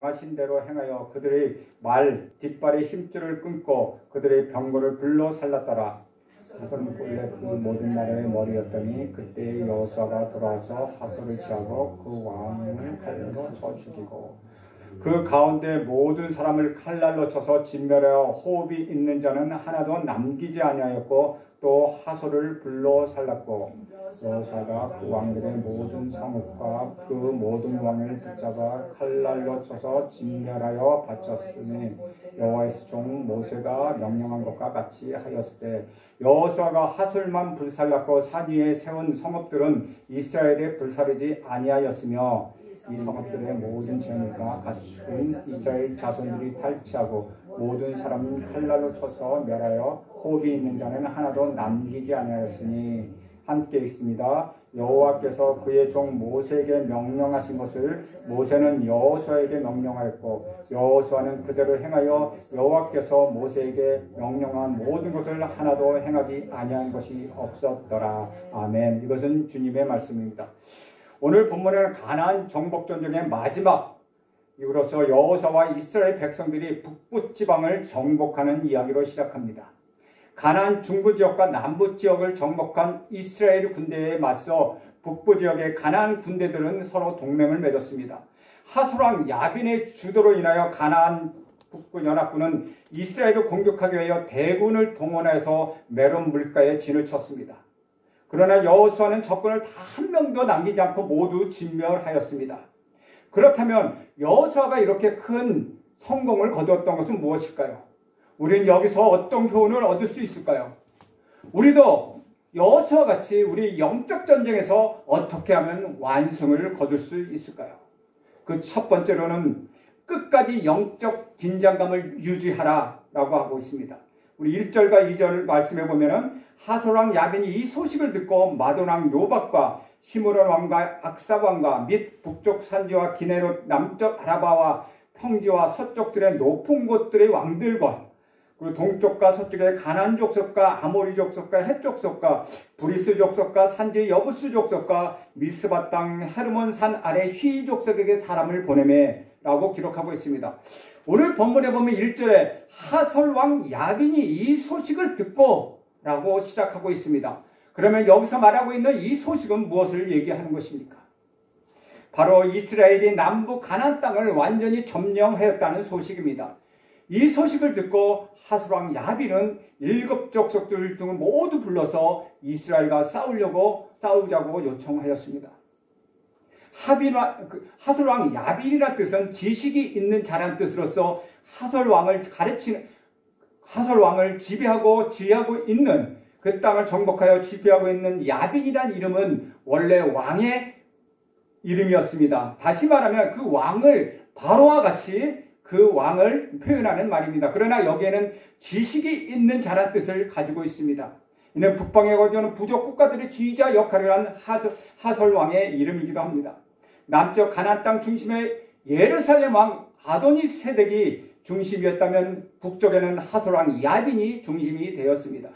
하신 대로 행하여 그들의 말 뒷발의 힘줄을 끊고 그들의 병거를 불로 살랐더라. 하솔은 본래 그 모든 나라의 머리였더니 그때 여호수아가 돌아와서 하솔을 취하고 그 왕을 칼로 쳐 죽이고 그 가운데 모든 사람을 칼날로 쳐서 진멸하여 호흡이 있는 자는 하나도 남기지 아니하였고 또 하솔을 불로 살랐고 여호수아가 그 왕들의 모든 성읍과 그 모든 왕을 붙잡아 칼날로 쳐서 진멸하여 바쳤으니 여호와의 종 모세가 명령한 것과 같이 하였을 때 여호수아가 하솔만 불살랐고 산 위에 세운 성읍들은 이스라엘에 불사르지 아니하였으며 이 성읍들의 모든 재물과 갖춘 이스라엘 자손들이 탈취하고 모든 사람은 칼날로 쳐서 멸하여 호흡이 있는 자는 하나도 남기지 아니하였으니 함께 읽습니다. 여호와께서 그의 종 모세에게 명령하신 것을 모세는 여호수아에게 명령하였고 여호수아는 그대로 행하여 여호와께서 모세에게 명령한 모든 것을 하나도 행하지 아니한 것이 없었더라. 아멘. 이것은 주님의 말씀입니다. 오늘 본문에는 가나안 정복 전쟁의 마지막 이후로서 여호수아와 이스라엘 백성들이 북부 지방을 정복하는 이야기로 시작합니다. 가나안 중부 지역과 남부 지역을 정복한 이스라엘 군대에 맞서 북부 지역의 가나안 군대들은 서로 동맹을 맺었습니다. 하솔왕 야빈의 주도로 인하여 가나안 북부 연합군은 이스라엘을 공격하기 위하여 대군을 동원해서 메론 물가에 진을 쳤습니다. 그러나 여호수아는 적군을 다 한 명도 남기지 않고 모두 진멸하였습니다. 그렇다면 여호수아가 이렇게 큰 성공을 거두었던 것은 무엇일까요? 우리는 여기서 어떤 교훈을 얻을 수 있을까요? 우리도 여호수아와 같이 우리 영적 전쟁에서 어떻게 하면 완승을 거둘 수 있을까요? 그 첫 번째로는 끝까지 영적 긴장감을 유지하라 라고 하고 있습니다. 우리 1절과 2절 말씀해 보면은 하솔왕 야빈이 이 소식을 듣고 마돈왕 요박과 시므론 왕과 악삽 왕과 및 북쪽 산지와 기네롯 남쪽 아라바와 평지와 서쪽들의 높은 곳들의 왕들과 그리고 동쪽과 서쪽의 가나안 족속과 아모리 족속과 헷 족속과 브리스 족속과 산지 여부스 족속과 미스바 땅 헤르몬 산 아래 휘 족속에게 사람을 보내매 라고 기록하고 있습니다. 오늘 본문에 보면 1절에 하솔왕 야빈이 이 소식을 듣고 라고 시작하고 있습니다. 그러면 여기서 말하고 있는 이 소식은 무엇을 얘기하는 것입니까? 바로 이스라엘이 남부 가나안 땅을 완전히 점령하였다는 소식입니다. 이 소식을 듣고 하솔왕 야빈은 7 족속들 등을 모두 불러서 이스라엘과 싸우자고 요청하였습니다. 하솔왕 야빈이라는 뜻은 지식이 있는 자란 뜻으로서 하솔왕을 지배하고 지휘하고 있는 그 땅을 정복하여 지배하고 있는 야빈이란 이름은 원래 왕의 이름이었습니다. 다시 말하면 그 왕을 바로와 같이 그 왕을 표현하는 말입니다. 그러나 여기에는 지식이 있는 자란 뜻을 가지고 있습니다. 이는 북방에 거주하는 부족 국가들의 지휘자 역할을 한 하솔왕의 이름이기도 합니다. 남쪽 가나안 땅 중심의 예루살렘 왕 아도니스 세덱이 중심이었다면 북쪽에는 하솔왕 야빈이 중심이 되었습니다.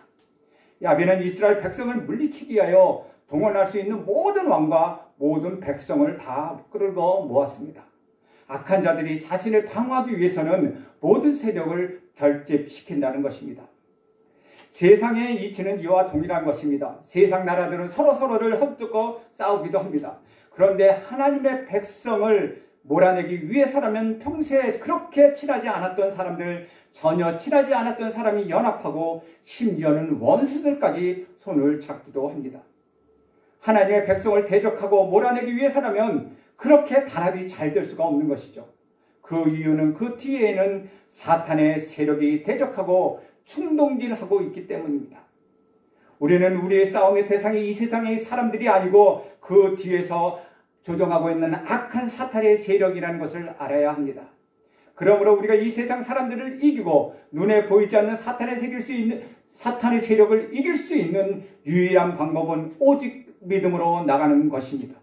야빈은 이스라엘 백성을 물리치기 위하여 동원할 수 있는 모든 왕과 모든 백성을 다 끌고 모았습니다. 악한 자들이 자신을 방어하기 위해서는 모든 세력을 결집시킨다는 것입니다. 세상의 이치는 이와 동일한 것입니다. 세상 나라들은 서로를 헛뜯고 싸우기도 합니다. 그런데 하나님의 백성을 몰아내기 위해서라면 평소에 그렇게 친하지 않았던 사람들, 전혀 친하지 않았던 사람이 연합하고 심지어는 원수들까지 손을 잡기도 합니다. 하나님의 백성을 대적하고 몰아내기 위해서라면 그렇게 단합이 잘 될 수가 없는 것이죠. 그 이유는 그 뒤에는 사탄의 세력이 대적하고 충동질하고 있기 때문입니다. 우리는 우리의 싸움의 대상이 이 세상의 사람들이 아니고 그 뒤에서 조종하고 있는 악한 사탄의 세력이라는 것을 알아야 합니다. 그러므로 우리가 이 세상 사람들을 이기고 눈에 보이지 않는 사탄의 세력을 이길 수 있는 유일한 방법은 오직 믿음으로 나가는 것입니다.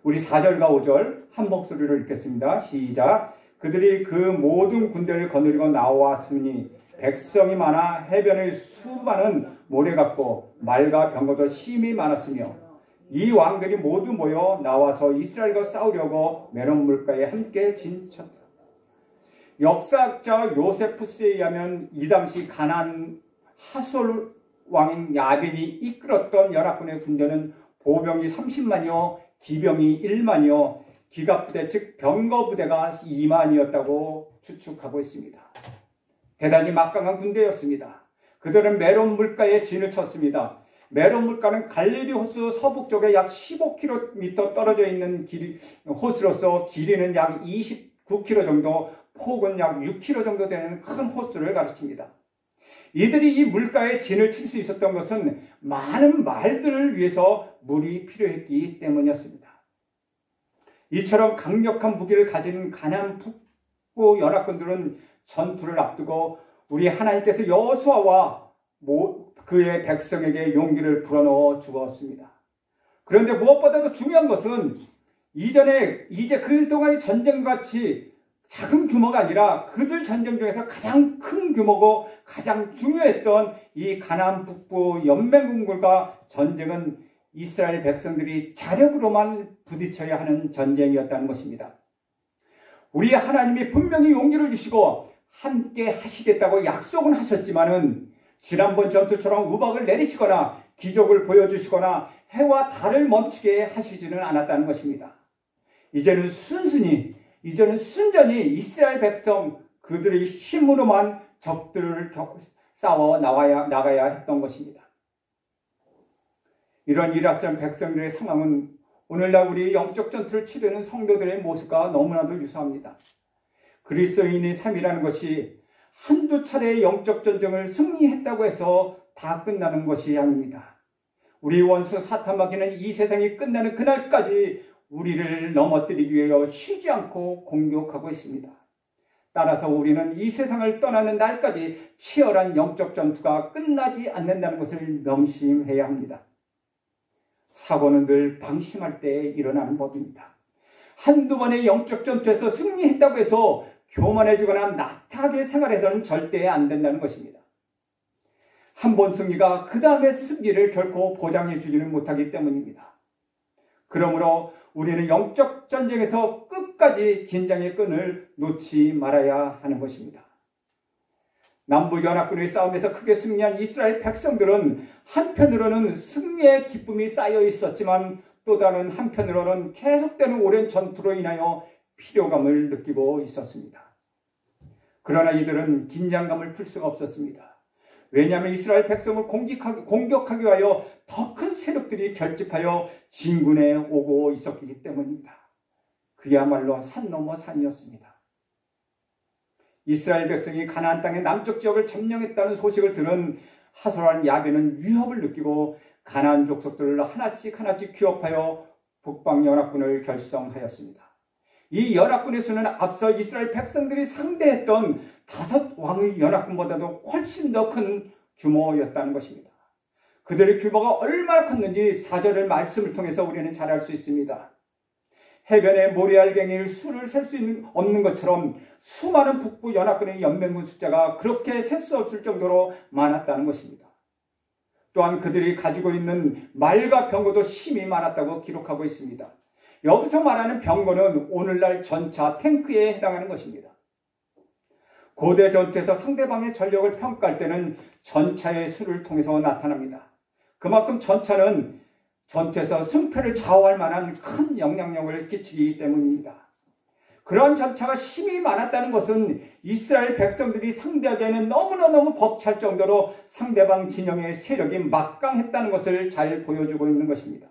우리 4절과 5절 한 목소리로 읽겠습니다. 시작. 그들이 그 모든 군대를 거느리고 나왔으니 백성이 많아 해변의 수많은 모래 같고 말과 병거도 심히 많았으며 이 왕들이 모두 모여 나와서 이스라엘과 싸우려고 메론 물가에 함께 진쳤다. 역사학자 요세푸스에 의하면 이 당시 가나안 하솔 왕인 야빈이 이끌었던 연합군의 군대는 보병이 30만이요 기병이 1만이요 기갑부대 즉 병거부대가 2만이었다고 추측하고 있습니다. 대단히 막강한 군대였습니다. 그들은 메론 물가에 진을 쳤습니다. 메론 물가는 갈릴리 호수 서북쪽에 약 15km 떨어져 있는 호수로서 길이는 약 29km 정도, 폭은 약 6km 정도 되는 큰 호수를 가리킵니다. 이들이 이 물가에 진을 칠 수 있었던 것은 많은 말들을 위해서 물이 필요했기 때문이었습니다. 이처럼 강력한 무기를 가진 가나안 북부 연합군들은 전투를 앞두고 우리 하나님께서 여호수아와 그의 백성에게 용기를 불어넣어 주었습니다. 그런데 무엇보다도 중요한 것은 이제 그동안의 전쟁같이 작은 규모가 아니라 그들 전쟁 중에서 가장 큰 규모고 가장 중요했던 이 가나안 북부 연맹군과 전쟁은 이스라엘 백성들이 자력으로만 부딪혀야 하는 전쟁이었다는 것입니다. 우리 하나님이 분명히 용기를 주시고 함께 하시겠다고 약속은 하셨지만은 지난번 전투처럼 우박을 내리시거나 기적을 보여주시거나 해와 달을 멈추게 하시지는 않았다는 것입니다. 이제는 순전히 이스라엘 백성 그들의 힘으로만 적들을 싸워 나가야 했던 것입니다. 이런 이스라엘 백성들의 상황은 오늘날 우리 영적 전투를 치르는 성도들의 모습과 너무나도 유사합니다. 그리스도인의 삶이라는 것이 한두 차례의 영적 전쟁을 승리했다고 해서 다 끝나는 것이 아닙니다. 우리 원수 사탄마귀는 이 세상이 끝나는 그날까지 우리를 넘어뜨리기 위하여 쉬지 않고 공격하고 있습니다. 따라서 우리는 이 세상을 떠나는 날까지 치열한 영적 전투가 끝나지 않는다는 것을 명심해야 합니다. 사고는 늘 방심할 때 일어나는 법입니다. 한두 번의 영적 전투에서 승리했다고 해서 교만해지거나 나태하게 생활해서는 절대 안 된다는 것입니다. 한 번 승리가 그 다음의 승리를 결코 보장해 주지는 못하기 때문입니다. 그러므로 우리는 영적 전쟁에서 끝까지 긴장의 끈을 놓지 말아야 하는 것입니다. 남부연합군의 싸움에서 크게 승리한 이스라엘 백성들은 한편으로는 승리의 기쁨이 쌓여 있었지만 또 다른 한편으로는 계속되는 오랜 전투로 인하여 피로감을 느끼고 있었습니다. 그러나 이들은 긴장감을 풀 수가 없었습니다. 왜냐하면 이스라엘 백성을 공격하기 위하여 더 큰 세력들이 결집하여 진군해 오고 있었기 때문입니다. 그야말로 산 넘어 산이었습니다. 이스라엘 백성이 가나안 땅의 남쪽 지역을 점령했다는 소식을 들은 하솔한 야베는 위협을 느끼고 가나안 족속들을 하나씩 규합하여 북방연합군을 결성하였습니다. 이 연합군의 수는 앞서 이스라엘 백성들이 상대했던 5왕의 연합군보다도 훨씬 더 큰 규모였다는 것입니다. 그들의 규모가 얼마나 컸는지 4절의 말씀을 통해서 우리는 잘 알 수 있습니다. 해변에 모래알갱이를 수를 셀 수 없는 것처럼 수많은 북부 연합군의 연맹군 숫자가 그렇게 셀 수 없을 정도로 많았다는 것입니다. 또한 그들이 가지고 있는 말과 병거도 심히 많았다고 기록하고 있습니다. 여기서 말하는 병거는 오늘날 전차, 탱크에 해당하는 것입니다. 고대 전투에서 상대방의 전력을 평가할 때는 전차의 수를 통해서 나타납니다. 그만큼 전차는 전투에서 승패를 좌우할 만한 큰 영향력을 끼치기 때문입니다. 그러한 전차가 심히 많았다는 것은 이스라엘 백성들이 상대하기에는 너무너무 벅찰 정도로 상대방 진영의 세력이 막강했다는 것을 잘 보여주고 있는 것입니다.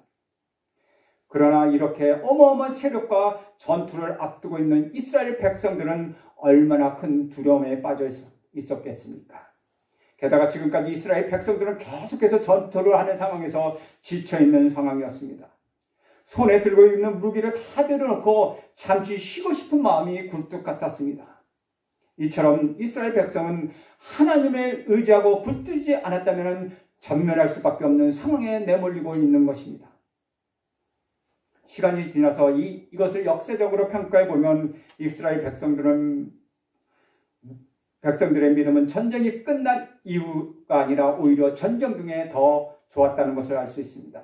그러나 이렇게 어마어마한 세력과 전투를 앞두고 있는 이스라엘 백성들은 얼마나 큰 두려움에 빠져 있었겠습니까? 게다가 지금까지 이스라엘 백성들은 계속해서 전투를 하는 상황에서 지쳐있는 상황이었습니다. 손에 들고 있는 무기를 다 내려놓고 잠시 쉬고 싶은 마음이 굴뚝 같았습니다. 이처럼 이스라엘 백성은 하나님을 의지하고 붙들지 않았다면 전멸할 수밖에 없는 상황에 내몰리고 있는 것입니다. 시간이 지나서 이것을 역사적으로 평가해 보면 이스라엘 백성들의 믿음은 전쟁이 끝난 이유가 아니라 오히려 전쟁 중에 더 좋았다는 것을 알 수 있습니다.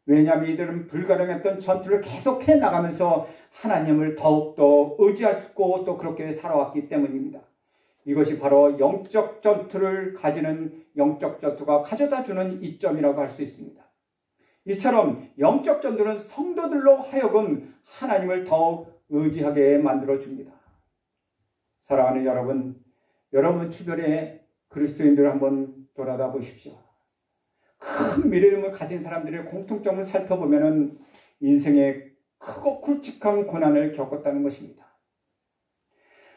왜냐하면 이들은 불가능했던 전투를 계속해 나가면서 하나님을 더욱더 의지할 수 있고 또 그렇게 살아왔기 때문입니다. 이것이 바로 영적 전투를 가지는 영적 전투가 가져다주는 이점이라고 할 수 있습니다. 이처럼 영적 전투는 성도들로 하여금 하나님을 더욱 의지하게 만들어줍니다. 사랑하는 여러분, 여러분 주변에 그리스도인들을 한번 돌아다 보십시오. 큰 믿음을 가진 사람들의 공통점을 살펴보면 인생에 크고 굵직한 고난을 겪었다는 것입니다.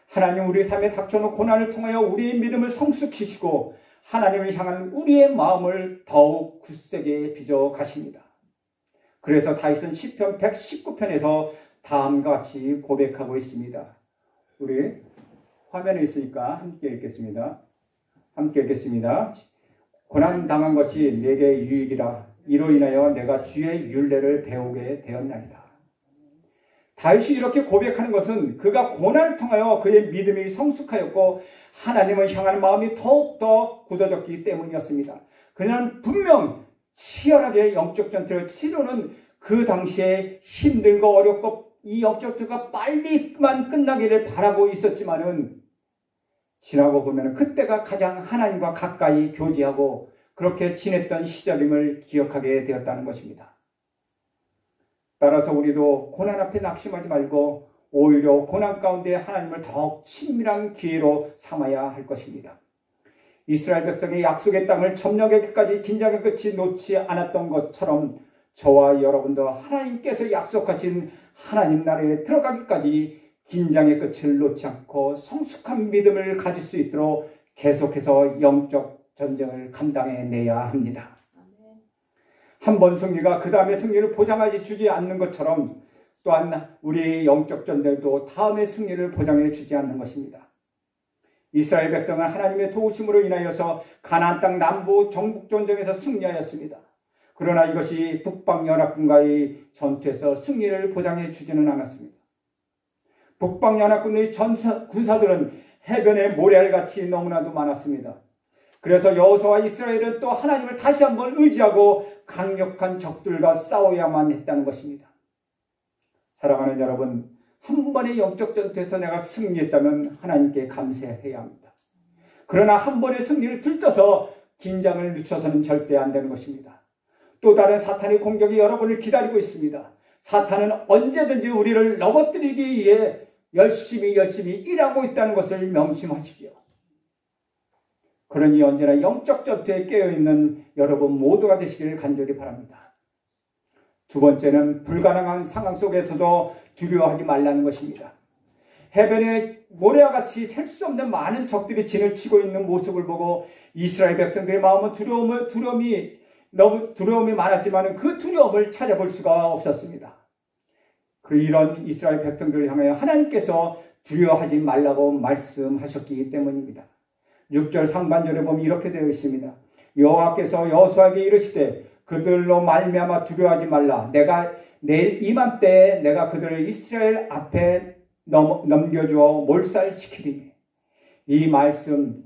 하나님 우리 삶에 닥쳐놓은 고난을 통하여 우리의 믿음을 성숙시키고 하나님을 향한 우리의 마음을 더욱 굳세게 빚어 가십니다. 그래서 다윗은 시편 119편에서 다음과 같이 고백하고 있습니다. 우리 화면에 있으니까 함께 읽겠습니다. 고난 당한 것이 내게 유익이라. 이로 인하여 내가 주의 율례를 배우게 되었나이다. 다윗이 이렇게 고백하는 것은 그가 고난을 통하여 그의 믿음이 성숙하였고 하나님을 향하는 마음이 더욱더 굳어졌기 때문이었습니다. 그는 분명 치열하게 영적 전투를 치르는 그 당시에 힘들고 어렵고 이 영적 전투가 빨리만 끝나기를 바라고 있었지만은 지나고 보면 그때가 가장 하나님과 가까이 교제하고 그렇게 지냈던 시절임을 기억하게 되었다는 것입니다. 따라서 우리도 고난 앞에 낙심하지 말고 오히려 고난 가운데 하나님을 더욱 친밀한 기회로 삼아야 할 것입니다. 이스라엘 백성의 약속의 땅을 점령하기까지 긴장의 끝이 놓지 않았던 것처럼 저와 여러분도 하나님께서 약속하신 하나님 나라에 들어가기까지 긴장의 끝을 놓지 않고 성숙한 믿음을 가질 수 있도록 계속해서 영적 전쟁을 감당해내야 합니다. 한 번 승리가 그 다음에 승리를 보장하지 주지 않는 것처럼 또한 우리 영적 전쟁도 다음의 승리를 보장해 주지 않는 것입니다. 이스라엘 백성은 하나님의 도우심으로 인하여서 가나안 땅 남부 정복 전쟁에서 승리하였습니다. 그러나 이것이 북방연합군과의 전투에서 승리를 보장해 주지는 않았습니다. 북방연합군의 군사들은 해변에 모래알같이 너무나도 많았습니다. 그래서 여호수아와 이스라엘은 또 하나님을 다시 한번 의지하고 강력한 적들과 싸워야만 했다는 것입니다. 사랑하는 여러분, 한 번의 영적 전투에서 내가 승리했다면 하나님께 감사해야 합니다. 그러나 한 번의 승리를 들떠서 긴장을 늦춰서는 절대 안 되는 것입니다. 또 다른 사탄의 공격이 여러분을 기다리고 있습니다. 사탄은 언제든지 우리를 넘어뜨리기 위해 열심히 일하고 있다는 것을 명심하십시오. 그러니 언제나 영적 전투에 깨어있는 여러분 모두가 되시기를 간절히 바랍니다. 두 번째는 불가능한 상황 속에서도 두려워하지 말라는 것입니다. 해변에 모래와 같이 셀 수 없는 많은 적들이 진을 치고 있는 모습을 보고 이스라엘 백성들의 마음은 두려움이 많았지만 그 두려움을 찾아볼 수가 없었습니다. 이런 이스라엘 백성들을 향하여 하나님께서 두려워하지 말라고 말씀하셨기 때문입니다. 6절 상반절에 보면 이렇게 되어 있습니다. 여호와께서 여호수아에게 이르시되 그들로 말미암아 두려워하지 말라. 내가 내일 이맘때에 내가 그들을 이스라엘 앞에 넘겨주어 몰살시키리니.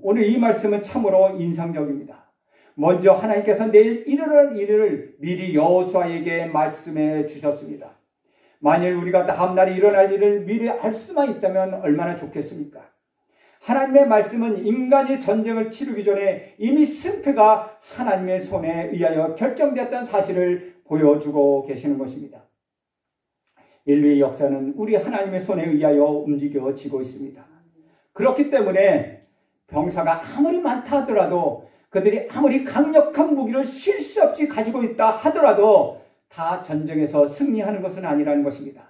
오늘 이 말씀은 참으로 인상적입니다. 먼저 하나님께서 내일 일어날 일을 미리 여호수아에게 말씀해 주셨습니다. 만일 우리가 다음날 일어날 일을 미리 알 수만 있다면 얼마나 좋겠습니까? 하나님의 말씀은 인간이 전쟁을 치르기 전에 이미 승패가 하나님의 손에 의하여 결정되었다는 사실을 보여주고 계시는 것입니다. 인류의 역사는 우리 하나님의 손에 의하여 움직여지고 있습니다. 그렇기 때문에 병사가 아무리 많다 하더라도 그들이 아무리 강력한 무기를 쉴 수 없이 가지고 있다 하더라도 다 전쟁에서 승리하는 것은 아니라는 것입니다.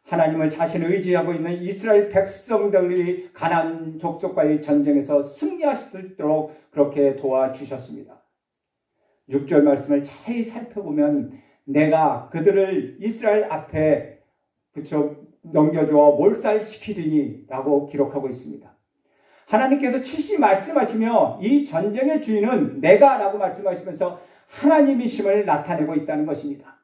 하나님을 자신을 의지하고 있는 이스라엘 백성들이 가나안 족속과의 전쟁에서 승리할 수 있도록 그렇게 도와주셨습니다. 6절 말씀을 자세히 살펴보면 내가 그들을 이스라엘 앞에 넘겨주어 몰살시키리니 라고 기록하고 있습니다. 하나님께서 친히 말씀하시며 이 전쟁의 주인은 내가 라고 말씀하시면서 하나님이심을 나타내고 있다는 것입니다.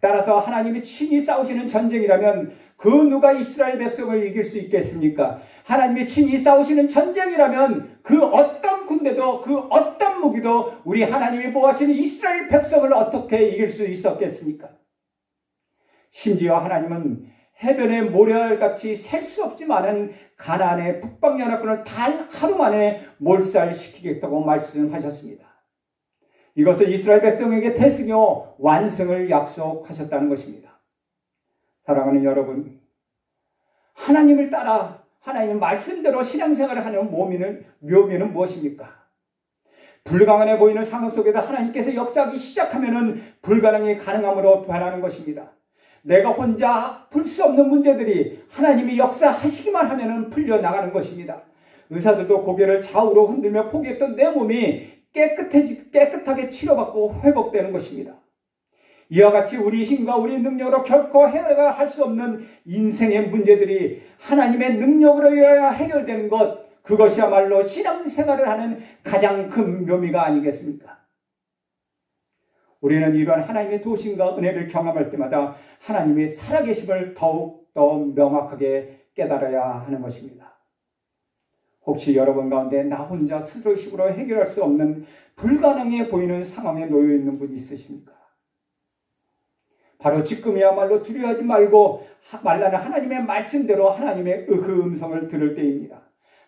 따라서 하나님이 친히 싸우시는 전쟁이라면 그 누가 이스라엘 백성을 이길 수 있겠습니까? 하나님이 친히 싸우시는 전쟁이라면 그 어떤 군대도 그 어떤 무기도 우리 하나님이 모아주신 이스라엘 백성을 어떻게 이길 수 있었겠습니까? 심지어 하나님은 해변의 모래알같이 셀 수 없이 많은 가나안의 북방연합군을 단 하루 만에 몰살시키겠다고 말씀하셨습니다. 이것은 이스라엘 백성에게 대승요 완승을 약속하셨다는 것입니다. 사랑하는 여러분, 하나님을 따라 하나님 말씀대로 신앙생활을 하는 묘미는 무엇입니까? 불가능해 보이는 상황 속에도 하나님께서 역사하기 시작하면 불가능이 가능함으로 변하는 것입니다. 내가 혼자 풀 수 없는 문제들이 하나님이 역사하시기만 하면 풀려나가는 것입니다. 의사들도 고개를 좌우로 흔들며 포기했던 내 몸이 깨끗하게 치료받고 회복되는 것입니다. 이와 같이 우리 힘과 우리 능력으로 결코 해결할 수 없는 인생의 문제들이 하나님의 능력으로 해결되는 것, 그것이야말로 신앙생활을 하는 가장 큰 묘미가 아니겠습니까? 우리는 이러한 하나님의 도심과 은혜를 경험할 때마다 하나님의 살아계심을 더욱더 명확하게 깨달아야 하는 것입니다. 혹시 여러분 가운데 나 혼자 스스로 힘으로 해결할 수 없는 불가능해 보이는 상황에 놓여 있는 분이 있으십니까? 바로 지금이야말로 두려워하지 말라는 하나님의 말씀대로 하나님의 그 음성을 들을 때입니다.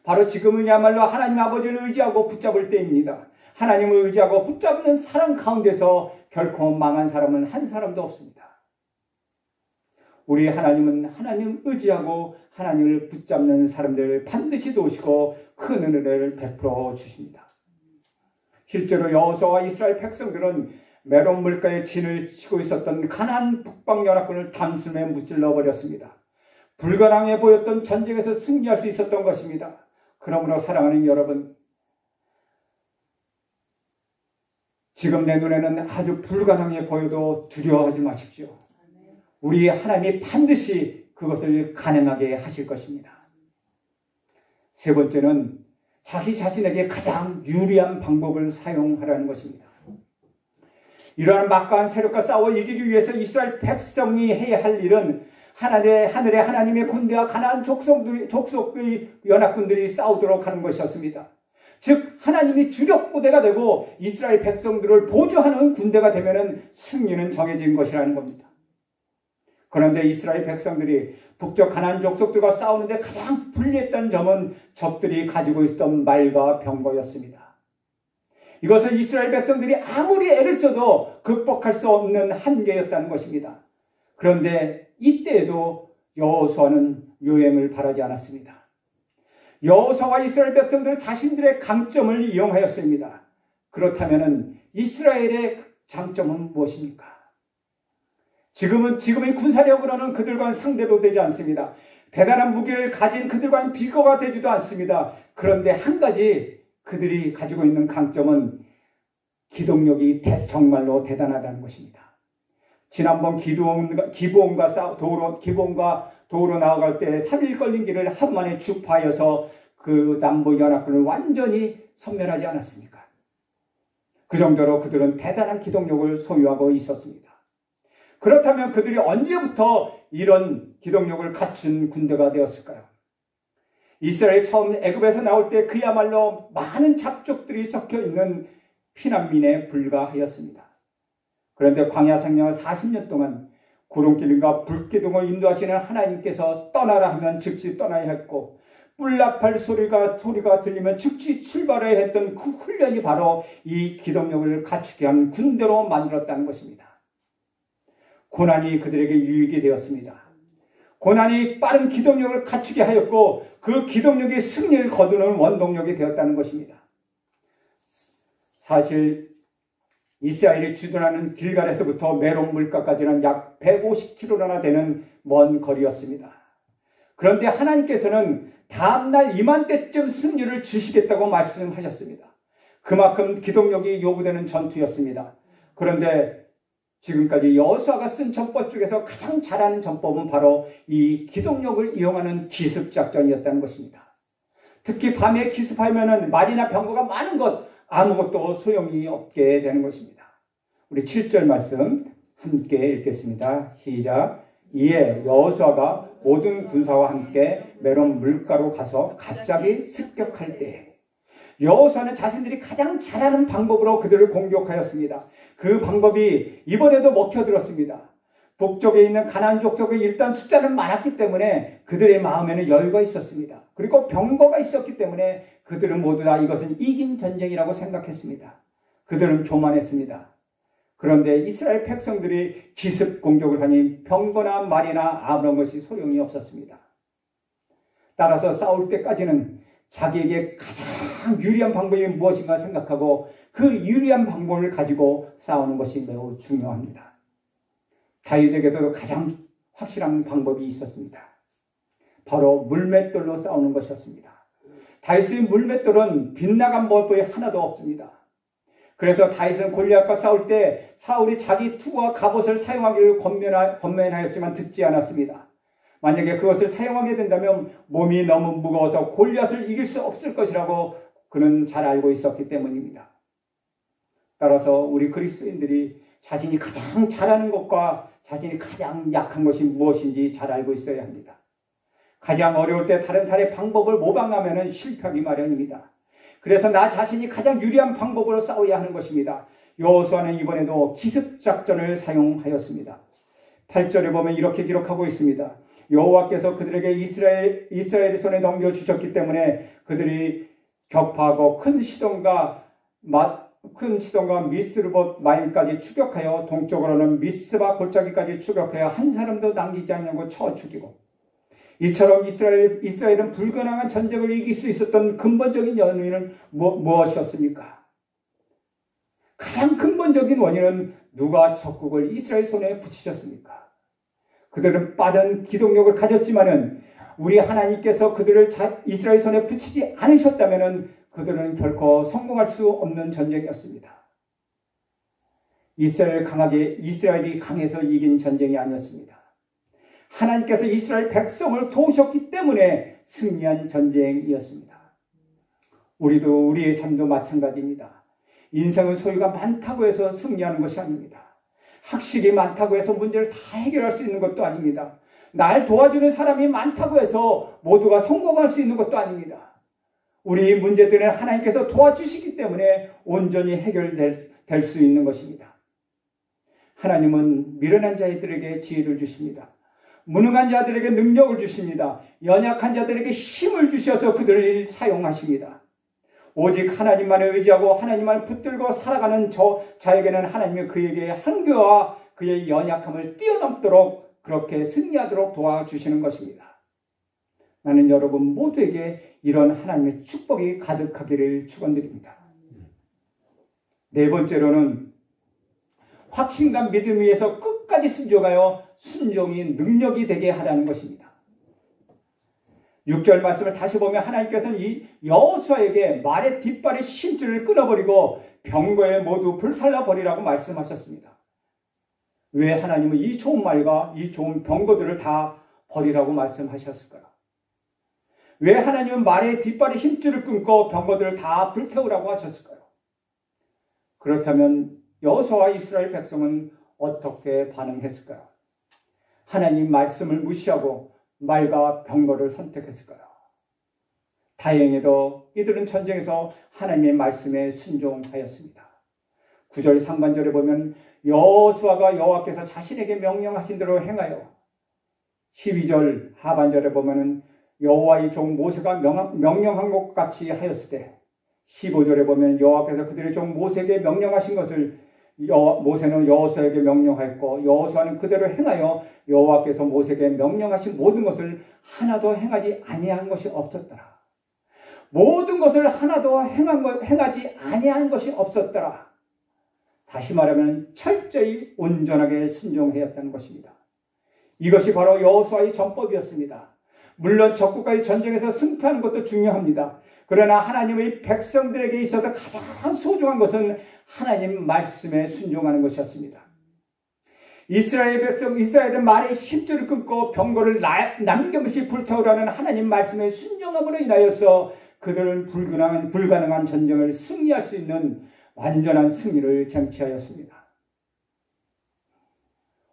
바로 지금이야말로 하나님 아버지를 의지하고 붙잡을 때입니다. 하나님을 의지하고 붙잡는 사람 가운데서 결코 망한 사람은 한 사람도 없습니다. 우리 하나님은 하나님 의지하고 하나님을 붙잡는 사람들을 반드시 도우시고 큰 은혜를 베풀어 주십니다. 실제로 여호수아와 이스라엘 백성들은 메론 물가에 진을 치고 있었던 가나안 북방 연합군을 단숨에 무찔러 버렸습니다. 불가능해 보였던 전쟁에서 승리할 수 있었던 것입니다. 그러므로 사랑하는 여러분, 지금 내 눈에는 아주 불가능해 보여도 두려워하지 마십시오. 우리 하나님이 반드시 그것을 가능하게 하실 것입니다. 세 번째는 자기 자신에게 가장 유리한 방법을 사용하라는 것입니다. 이러한 막강한 세력과 싸워 이기기 위해서 이스라엘 백성이 해야 할 일은 하늘의 하나님의 군대와 가나안 족속의 연합군들이 싸우도록 하는 것이었습니다. 즉 하나님이 주력 부대가 되고 이스라엘 백성들을 보조하는 군대가 되면 승리는 정해진 것이라는 겁니다. 그런데 이스라엘 백성들이 북쪽 가나안 족속들과 싸우는데 가장 불리했던 점은 적들이 가지고 있었던 말과 병거였습니다. 이것은 이스라엘 백성들이 아무리 애를 써도 극복할 수 없는 한계였다는 것입니다. 그런데 이때에도 여호수아는 요행을 바라지 않았습니다. 여호수아와 이스라엘 백성들은 자신들의 강점을 이용하였습니다. 그렇다면 이스라엘의 장점은 무엇입니까? 지금의 군사력으로는 그들과는 상대도 되지 않습니다. 대단한 무기를 가진 그들과는 비교가 되지도 않습니다. 그런데 한 가지 그들이 가지고 있는 강점은 기동력이 정말로 대단하다는 것입니다. 지난번 기브온과 도우로 나아갈 때 3일 걸린 길을 하루 만에 축파하여서 그 남부 연합군을 완전히 섬멸하지 않았습니까? 그 정도로 그들은 대단한 기동력을 소유하고 있었습니다. 그렇다면 그들이 언제부터 이런 기동력을 갖춘 군대가 되었을까요? 이스라엘이 처음 애굽에서 나올 때 그야말로 많은 잡족들이 섞여 있는 피난민에 불과하였습니다. 그런데 광야 생활 40년 동안 구름기름과 불기둥을 인도하시는 하나님께서 떠나라 하면 즉시 떠나야 했고 뿔나팔 소리가 들리면 즉시 출발해야 했던 그 훈련이 바로 이 기동력을 갖추게 한 군대로 만들었다는 것입니다. 고난이 그들에게 유익이 되었습니다. 고난이 빠른 기동력을 갖추게 하였고 그 기동력이 승리를 거두는 원동력이 되었다는 것입니다. 사실 이스라엘이 주둔하는 길갈에서부터 메론 물가까지는 약 150km나 되는 먼 거리였습니다. 그런데 하나님께서는 다음날 이맘때쯤 승리를 주시겠다고 말씀하셨습니다. 그만큼 기동력이 요구되는 전투였습니다. 그런데 지금까지 여호수아가 쓴 전법 중에서 가장 잘하는 전법은 바로 이 기동력을 이용하는 기습작전이었다는 것입니다. 특히 밤에 기습하면 말이나 병거가 많은 것 아무것도 소용이 없게 되는 것입니다. 우리 7절 말씀 함께 읽겠습니다. 시작. 이에 여호수아가 모든 군사와 함께 메론 물가로 가서 갑자기 습격할 때에 여호수아는 자신들이 가장 잘하는 방법으로 그들을 공격하였습니다. 그 방법이 이번에도 먹혀들었습니다. 북쪽에 있는 가나안 족속의 일단 숫자는 많았기 때문에 그들의 마음에는 여유가 있었습니다. 그리고 병거가 있었기 때문에 그들은 모두 다 이것은 이긴 전쟁이라고 생각했습니다. 그들은 교만했습니다. 그런데 이스라엘 백성들이 기습 공격을 하니 병거나 말이나 아무런 것이 소용이 없었습니다. 따라서 싸울 때까지는 자기에게 가장 유리한 방법이 무엇인가 생각하고 그 유리한 방법을 가지고 싸우는 것이 매우 중요합니다. 다윗에게도 가장 확실한 방법이 있었습니다. 바로 물맷돌로 싸우는 것이었습니다. 다윗의 물맷돌은 빗나간 법이 하나도 없습니다. 그래서 다윗은 골리앗과 싸울 때 사울이 자기 투와 갑옷을 사용하기를 권면하였지만 듣지 않았습니다. 만약에 그것을 사용하게 된다면 몸이 너무 무거워서 골리앗을 이길 수 없을 것이라고 그는 잘 알고 있었기 때문입니다. 따라서 우리 그리스도인들이 자신이 가장 잘하는 것과 자신이 가장 약한 것이 무엇인지 잘 알고 있어야 합니다. 가장 어려울 때 다른 사람의 방법을 모방하면 실패하기 마련입니다. 그래서 나 자신이 가장 유리한 방법으로 싸워야 하는 것입니다. 여호수아는 이번에도 기습작전을 사용하였습니다. 8절에 보면 이렇게 기록하고 있습니다. 여호와께서 그들에게 이스라엘의 손에 넘겨주셨기 때문에 그들이 격파하고 큰 시돈과 미스르봇 마임까지 추격하여 동쪽으로는 미스바 골짜기까지 추격하여 한 사람도 남기지 않냐고 쳐 죽이고, 이처럼 이스라엘은 불가능한 전쟁을 이길 수 있었던 근본적인 원인은 무엇이었습니까? 가장 근본적인 원인은 누가 적국을 이스라엘 손에 붙이셨습니까? 그들은 빠른 기동력을 가졌지만은 우리 하나님께서 그들을 이스라엘 손에 붙이지 않으셨다면은 그들은 결코 성공할 수 없는 전쟁이었습니다. 이스라엘이 강해서 이긴 전쟁이 아니었습니다. 하나님께서 이스라엘 백성을 도우셨기 때문에 승리한 전쟁이었습니다. 우리도 우리의 삶도 마찬가지입니다. 인생은 소유가 많다고 해서 승리하는 것이 아닙니다. 학식이 많다고 해서 문제를 다 해결할 수 있는 것도 아닙니다. 날 도와주는 사람이 많다고 해서 모두가 성공할 수 있는 것도 아닙니다. 우리 문제들은 하나님께서 도와주시기 때문에 온전히 해결될 수 있는 것입니다. 하나님은 미련한 자들에게 지혜를 주십니다. 무능한 자들에게 능력을 주십니다. 연약한 자들에게 힘을 주셔서 그들을 사용하십니다. 오직 하나님만을 의지하고 하나님만 붙들고 살아가는 자에게는 하나님이 그에게 한계와 그의 연약함을 뛰어넘도록 그렇게 승리하도록 도와주시는 것입니다. 나는 여러분 모두에게 이런 하나님의 축복이 가득하기를 축원드립니다. 네 번째로는 확신과 믿음 위에서 끝까지 순종하여 순종이 능력이 되게 하라는 것입니다. 6절 말씀을 다시 보면 하나님께서는 이 여호수아에게 말의 뒷발의 심줄을 끊어버리고 병거에 모두 불살라버리라고 말씀하셨습니다. 왜 하나님은 이 좋은 말과 이 좋은 병거들을 다 버리라고 말씀하셨을까요? 왜 하나님은 말의 뒷발의 힘줄을 끊고 병거들을 다 불태우라고 하셨을까요? 그렇다면 여호수아와 이스라엘 백성은 어떻게 반응했을까요? 하나님 말씀을 무시하고 말과 병거를 선택했을까요? 다행히도 이들은 전쟁에서 하나님의 말씀에 순종하였습니다. 9절 상반절에 보면 여호수아가 여호와께서 자신에게 명령하신 대로 행하여, 12절 하반절에 보면 여호와의 종 모세가 명령한 것 같이 하였을 때, 15절에 보면 여호와께서 그들의 종 모세에게 명령하신 것을 모세는 여호수아에게 명령하였고 여호수아는 그대로 행하여 여호와께서 모세에게 명령하신 모든 것을 하나도 행하지 아니한 것이 없었더라. 모든 것을 하나도 행하지 아니한 것이 없었더라. 다시 말하면 철저히 온전하게 순종하였다는 것입니다. 이것이 바로 여호수아의 전법이었습니다. 물론 적국과의 전쟁에서 승패하는 것도 중요합니다. 그러나 하나님의 백성들에게 있어서 가장 소중한 것은 하나님 말씀에 순종하는 것이었습니다. 이스라엘은 말의 심줄을 끊고 병거를 남김없이 불태우라는 하나님 말씀에 순종함으로 인하여서 그들은 불가능한 전쟁을 승리할 수 있는 완전한 승리를 쟁취하였습니다.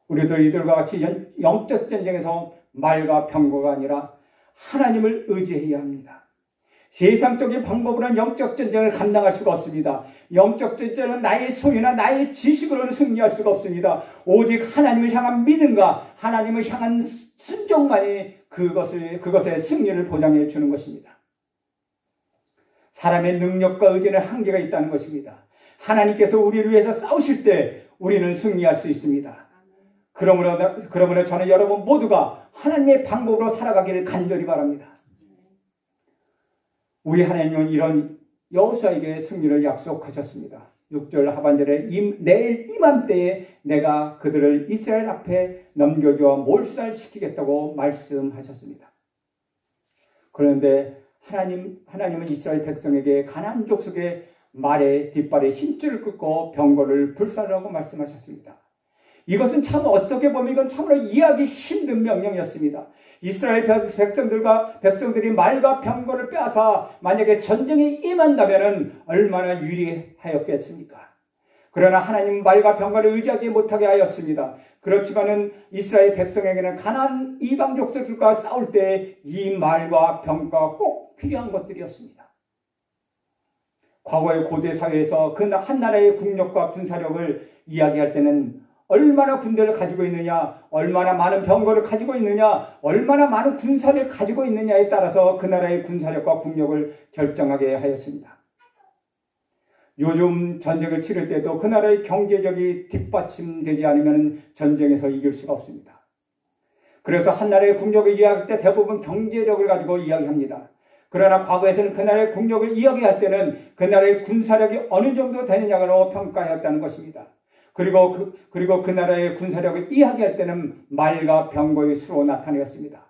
우리도 이들과 같이 영적 전쟁에서 말과 병거가 아니라 하나님을 의지해야 합니다. 세상적인 방법으로는 영적 전쟁을 감당할 수가 없습니다. 영적 전쟁은 나의 소유나 나의 지식으로는 승리할 수가 없습니다. 오직 하나님을 향한 믿음과 하나님을 향한 순종만이 그것의 승리를 보장해 주는 것입니다. 사람의 능력과 의지는 한계가 있다는 것입니다. 하나님께서 우리를 위해서 싸우실 때 우리는 승리할 수 있습니다. 그러므로 저는 여러분 모두가 하나님의 방법으로 살아가기를 간절히 바랍니다. 우리 하나님은 이런 여호수아에게 승리를 약속하셨습니다. 6절 하반절에 내일 이맘때에 내가 그들을 이스라엘 앞에 넘겨주어 몰살시키겠다고 말씀하셨습니다. 그런데 하나님은 이스라엘 백성에게 가나안 족속의 말에 뒷발에 힘줄을 끊고 병거를 불사르라고 말씀하셨습니다. 이것은 참 어떻게 보면 이건 참으로 이해하기 힘든 명령이었습니다. 이스라엘 백성들이 말과 병거를 빼앗아 만약에 전쟁에 임한다면 얼마나 유리하였겠습니까? 그러나 하나님은 말과 병거를 의지하지 못하게 하였습니다. 그렇지만은 이스라엘 백성에게는 가나안 이방 족속들과 싸울 때 이 말과 병거가 꼭 필요한 것들이었습니다. 과거의 고대 사회에서 그 한 나라의 국력과 군사력을 이야기할 때는 얼마나 군대를 가지고 있느냐, 얼마나 많은 병거를 가지고 있느냐, 얼마나 많은 군사를 가지고 있느냐에 따라서 그 나라의 군사력과 국력을 결정하게 하였습니다. 요즘 전쟁을 치를 때도 그 나라의 경제력이 뒷받침되지 않으면 전쟁에서 이길 수가 없습니다. 그래서 한 나라의 국력을 이야기할 때 대부분 경제력을 가지고 이야기합니다. 그러나 과거에서는 그 나라의 국력을 이야기할 때는 그 나라의 군사력이 어느 정도 되느냐로 평가하였다는 것입니다. 그리고 그 나라의 군사력을 이야기할 때는 말과 병거의 수로 나타내었습니다.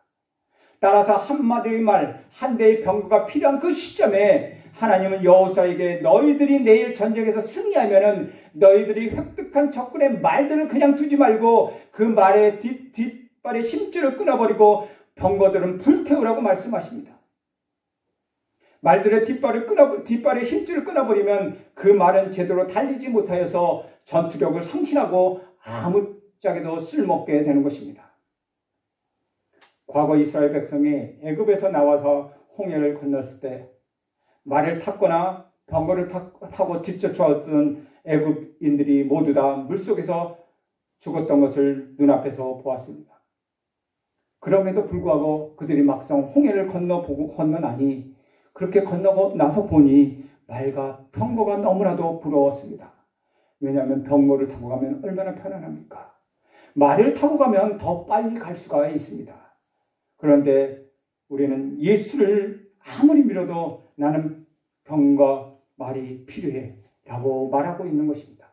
따라서 한마디의 말, 한 대의 병거가 필요한 그 시점에 하나님은 여호수아에게 너희들이 내일 전쟁에서 승리하면은 너희들이 획득한 적군의 말들을 그냥 두지 말고 그 말의 뒷발의 심줄을 끊어버리고 병거들은 불태우라고 말씀하십니다. 말들의 뒷발의 힘줄을 끊어버리면 그 말은 제대로 달리지 못하여서 전투력을 상실하고 아무짝에도 쓸모없게 되는 것입니다. 과거 이스라엘 백성이 애굽에서 나와서 홍해를 건넜을 때 말을 탔거나 병거를 타고 뒤쫓아왔던 애굽인들이 모두 다 물속에서 죽었던 것을 눈앞에서 보았습니다. 그럼에도 불구하고 그들이 막상 홍해를 건너나니 그렇게 건너고 나서 보니 말과 병거가 너무나도 부러웠습니다. 왜냐하면 병거를 타고 가면 얼마나 편안합니까? 말을 타고 가면 더 빨리 갈 수가 있습니다. 그런데 우리는 예수를 아무리 밀어도 나는 병과 말이 필요해 라고 말하고 있는 것입니다.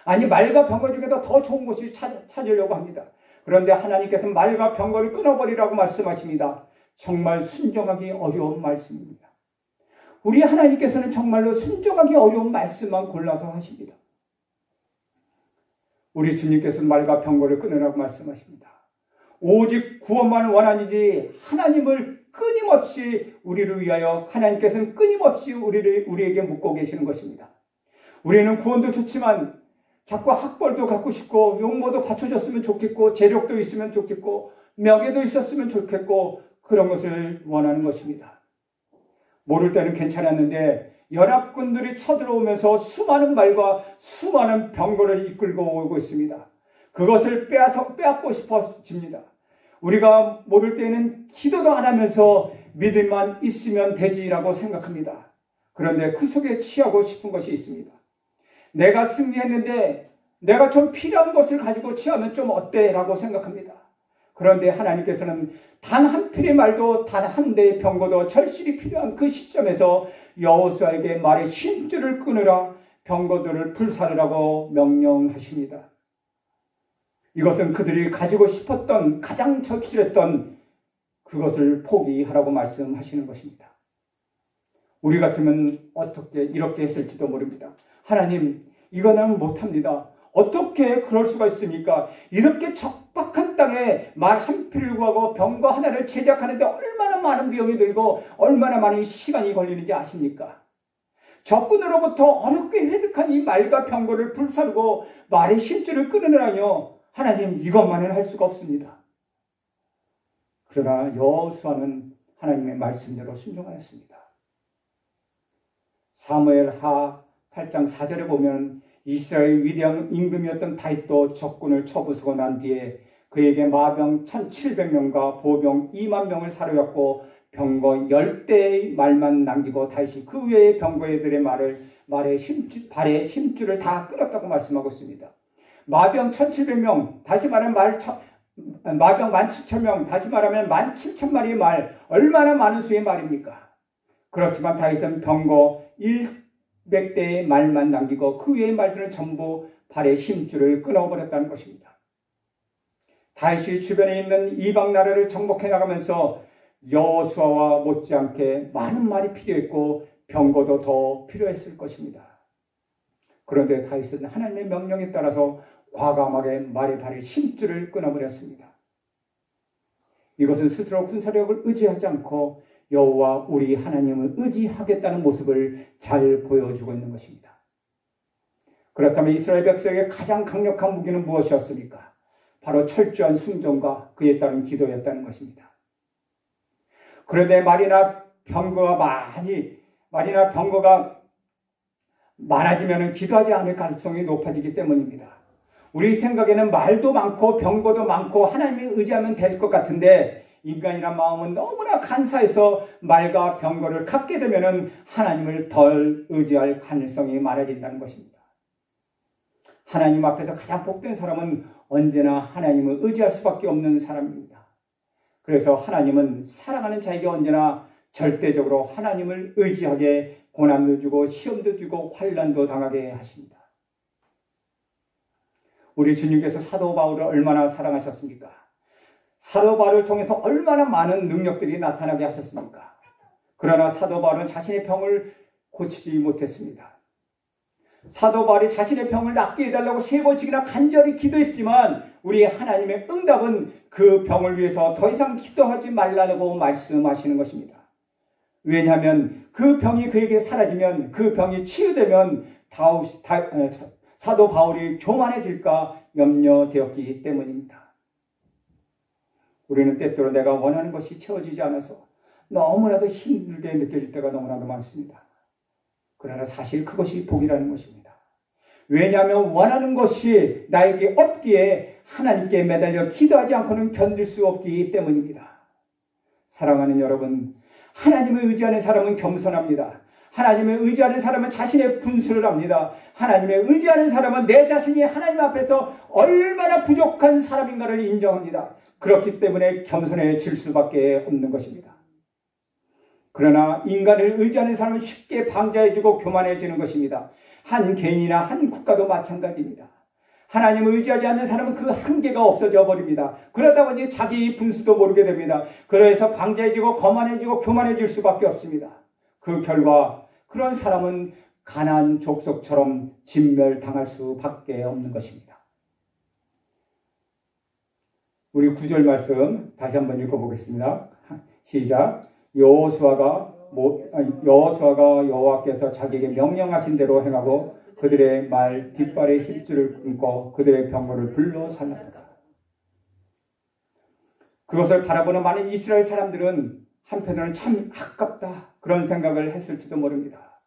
아니, 말과 병거 중에도 더 좋은 것을 찾으려고 합니다. 그런데 하나님께서는 말과 병거를 끊어버리라고 말씀하십니다. 정말 순종하기 어려운 말씀입니다. 우리 하나님께서는 정말로 순종하기 어려운 말씀만 골라서 하십니다. 우리 주님께서는 말과 병거를 끊으라고 말씀하십니다. 오직 구원만 원하니지 하나님을 끊임없이 우리를 위하여 하나님께서는 끊임없이 우리에게 묻고 계시는 것입니다. 우리는 구원도 좋지만 자꾸 학벌도 갖고 싶고 용모도 갖춰졌으면 좋겠고 재력도 있으면 좋겠고 명예도 있었으면 좋겠고 그런 것을 원하는 것입니다. 모를 때는 괜찮았는데 연합군들이 쳐들어오면서 수많은 말과 수많은 병거를 이끌고 오고 있습니다. 그것을 빼앗고 싶어집니다. 우리가 모를 때는 기도도 안 하면서 믿음만 있으면 되지라고 생각합니다. 그런데 그 속에 취하고 싶은 것이 있습니다. 내가 승리했는데 내가 좀 필요한 것을 가지고 취하면 좀 어때? 라고 생각합니다. 그런데 하나님께서는 단 한 필의 말도 단 한 대의 병거도 절실히 필요한 그 시점에서 여호수아에게 말의 힘줄을 끊으라 병거들을 불사르라고 명령하십니다. 이것은 그들이 가지고 싶었던 가장 절실했던 그것을 포기하라고 말씀하시는 것입니다. 우리 같으면 어떻게 이렇게 했을지도 모릅니다. 하나님, 이거는 못합니다. 어떻게 그럴 수가 있습니까? 이렇게 척박한 땅에 말 한 필을 구하고 병거 하나를 제작하는데 얼마나 많은 비용이 들고 얼마나 많은 시간이 걸리는지 아십니까? 적군으로부터 어렵게 획득한 이 말과 병거를 불사르고 말의 힘줄을 끊으라뇨. 하나님, 이것만은 할 수가 없습니다. 그러나 여호수아는 하나님의 말씀대로 순종하였습니다. 사무엘하 8장 4절에 보면 이스라엘 위대한 임금이었던 다윗도 적군을 쳐부수고 난 뒤에 그에게 마병 1700명과 보병 2만 명을 사로잡고 병거 10대의 말만 남기고 다윗이 그 외의 병거애들의 발에 힘줄을 다 끊었다고 말씀하고 있습니다. 마병 1700명, 다시 말하면 마병 17,000명, 다시 말하면 17,000마리의 말, 얼마나 많은 수의 말입니까? 그렇지만 다윗은 병거 100대의 말만 남기고 그 외의 말들은 전부 발의 힘줄을 끊어버렸다는 것입니다. 다윗이 주변에 있는 이방 나라를 정복해 나가면서 여호수아와 못지않게 많은 말이 필요했고 병거도 더 필요했을 것입니다. 그런데 다윗은 하나님의 명령에 따라서 과감하게 말의 발의 힘줄을 끊어버렸습니다. 이것은 스스로 군사력을 의지하지 않고 여호와 우리 하나님을 의지하겠다는 모습을 잘 보여주고 있는 것입니다. 그렇다면 이스라엘 백성에게 가장 강력한 무기는 무엇이었습니까? 바로 철저한 순종과 그에 따른 기도였다는 것입니다. 그런데 말이나 병거가 많아지면 기도하지 않을 가능성이 높아지기 때문입니다. 우리 생각에는 말도 많고 병거도 많고 하나님을 의지하면 될 것 같은데 인간이란 마음은 너무나 간사해서 말과 병거를 갖게 되면 하나님을 덜 의지할 가능성이 많아진다는 것입니다. 하나님 앞에서 가장 복된 사람은 언제나 하나님을 의지할 수밖에 없는 사람입니다. 그래서 하나님은 사랑하는 자에게 언제나 절대적으로 하나님을 의지하게 고난도 주고 시험도 주고 환난도 당하게 하십니다. 우리 주님께서 사도 바울을 얼마나 사랑하셨습니까? 사도 바울을 통해서 얼마나 많은 능력들이 나타나게 하셨습니까? 그러나 사도 바울은 자신의 병을 고치지 못했습니다. 사도 바울이 자신의 병을 낫게 해달라고 3번씩이나 간절히 기도했지만 우리 하나님의 응답은 그 병을 위해서 더 이상 기도하지 말라고 말씀하시는 것입니다. 왜냐하면 그 병이 그에게 사라지면 그 병이 치유되면 사도 바울이 교만해질까 염려되었기 때문입니다. 우리는 때때로 내가 원하는 것이 채워지지 않아서 너무나도 힘들게 느껴질 때가 너무나도 많습니다. 그러나 사실 그것이 복이라는 것입니다. 왜냐하면 원하는 것이 나에게 없기에 하나님께 매달려 기도하지 않고는 견딜 수 없기 때문입니다. 사랑하는 여러분, 하나님을 의지하는 사람은 겸손합니다. 하나님을 의지하는 사람은 자신의 분수를 합니다. 하나님을 의지하는 사람은 내 자신이 하나님 앞에서 얼마나 부족한 사람인가를 인정합니다. 그렇기 때문에 겸손해질 수밖에 없는 것입니다. 그러나 인간을 의지하는 사람은 쉽게 방자해지고 교만해지는 것입니다. 한 개인이나 한 국가도 마찬가지입니다. 하나님을 의지하지 않는 사람은 그 한계가 없어져 버립니다. 그러다 보니 자기 분수도 모르게 됩니다. 그래서 방자해지고 거만해지고 교만해질 수밖에 없습니다. 그 결과 그런 사람은 가나안 족속처럼 진멸당할 수밖에 없는 것입니다. 우리 9절 말씀 다시 한번 읽어보겠습니다. 시작. 여호수아가 여호와께서 자기에게 명령하신 대로 행하고 그들의 말 뒷발의 힘줄을 끊고 그들의 병거를 불러 살랐다. 그것을 바라보는 많은 이스라엘 사람들은 한편으로는 참 아깝다 그런 생각을 했을지도 모릅니다.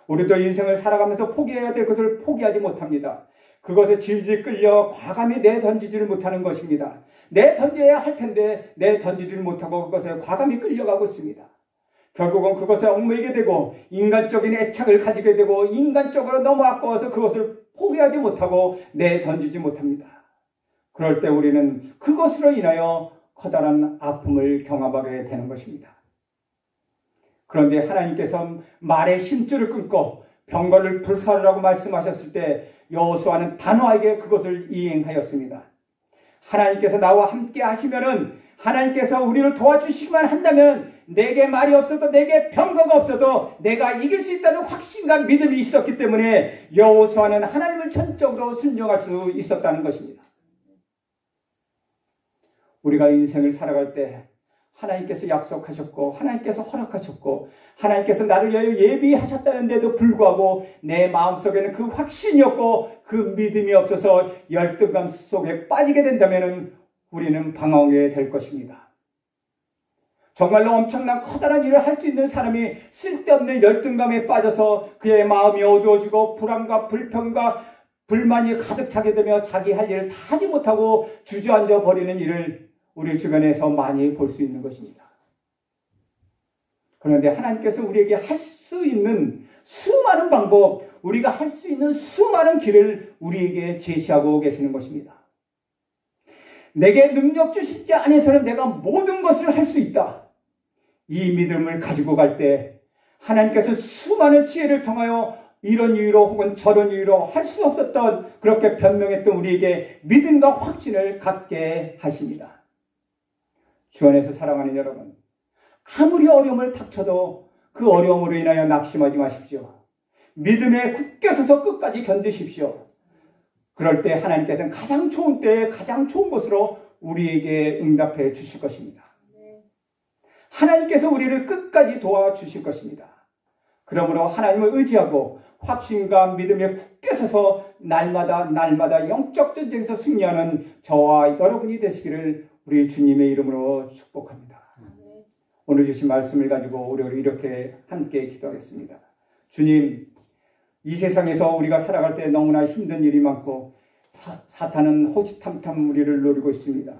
우리도 인생을 살아가면서 포기해야 될 것을 포기하지 못합니다. 그것에 질질 끌려 과감히 내던지지를 못하는 것입니다. 내던져야 할 텐데 내던지지를 못하고 그것에 과감히 끌려가고 있습니다. 결국은 그것에 얽매이게 되고 인간적인 애착을 가지게 되고 인간적으로 너무 아까워서 그것을 포기하지 못하고 내던지지 못합니다. 그럴 때 우리는 그것으로 인하여 커다란 아픔을 경험하게 되는 것입니다. 그런데 하나님께서 말의 힘줄을 끊고 병거를 불사르라고 말씀하셨을 때 여호수아는 단호하게 그것을 이행하였습니다. 하나님께서 나와 함께 하시면은 하나님께서 우리를 도와주시기만 한다면 내게 말이 없어도 내게 병거가 없어도 내가 이길 수 있다는 확신과 믿음이 있었기 때문에 여호수아는 하나님을 전적으로 순종할 수 있었다는 것입니다. 우리가 인생을 살아갈 때 하나님께서 약속하셨고 하나님께서 허락하셨고 하나님께서 나를 위하여 예비하셨다는데도 불구하고 내 마음속에는 그 확신이 없고 그 믿음이 없어서 열등감 속에 빠지게 된다면 우리는 방황하게 될 것입니다. 정말로 엄청난 커다란 일을 할 수 있는 사람이 쓸데없는 열등감에 빠져서 그의 마음이 어두워지고 불안과 불평과 불만이 가득 차게 되며 자기 할 일을 다 하지 못하고 주저앉아 버리는 일을 우리 주변에서 많이 볼 수 있는 것입니다. 그런데 하나님께서 우리에게 할 수 있는 수많은 방법, 우리가 할 수 있는 수많은 길을 우리에게 제시하고 계시는 것입니다. 내게 능력 주신 자 안에서는 내가 모든 것을 할 수 있다. 이 믿음을 가지고 갈 때 하나님께서 수많은 지혜를 통하여 이런 이유로 혹은 저런 이유로 할 수 없었던 그렇게 변명했던 우리에게 믿음과 확신을 갖게 하십니다. 주 안에서 사랑하는 여러분, 아무리 어려움을 닥쳐도 그 어려움으로 인하여 낙심하지 마십시오. 믿음에 굳게 서서 끝까지 견디십시오. 그럴 때 하나님께서는 가장 좋은 때에 가장 좋은 것으로 우리에게 응답해 주실 것입니다. 하나님께서 우리를 끝까지 도와주실 것입니다. 그러므로 하나님을 의지하고 확신과 믿음에 굳게 서서 날마다 영적 전쟁에서 승리하는 저와 여러분이 되시기를 우리 주님의 이름으로 축복합니다. 오늘 주신 말씀을 가지고 우리 이렇게 함께 기도하겠습니다. 주님, 이 세상에서 우리가 살아갈 때 너무나 힘든 일이 많고 사탄은 호시탐탐 우리를 노리고 있습니다.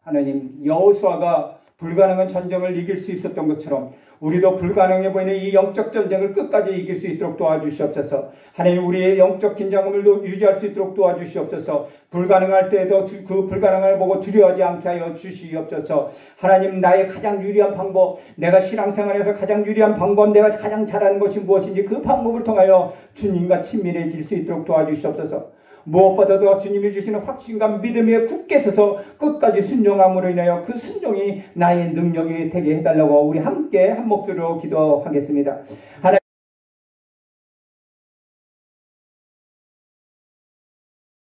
하나님, 여호수아가 불가능한 전쟁을 이길 수 있었던 것처럼 우리도 불가능해 보이는 이 영적 전쟁을 끝까지 이길 수 있도록 도와주시옵소서. 하나님, 우리의 영적 긴장감을 유지할 수 있도록 도와주시옵소서. 불가능할 때에도 그 불가능을 보고 두려워하지 않게 하여 주시옵소서. 하나님, 나의 가장 유리한 방법, 내가 신앙생활에서 가장 유리한 방법, 내가 가장 잘하는 것이 무엇인지 그 방법을 통하여 주님과 친밀해질 수 있도록 도와주시옵소서. 무엇보다도 주님이 주시는 확신과 믿음에 굳게 서서 끝까지 순종함으로 인하여 그 순종이 나의 능력이 되게 해달라고 우리 함께 한 목소리로 기도하겠습니다. 하나님,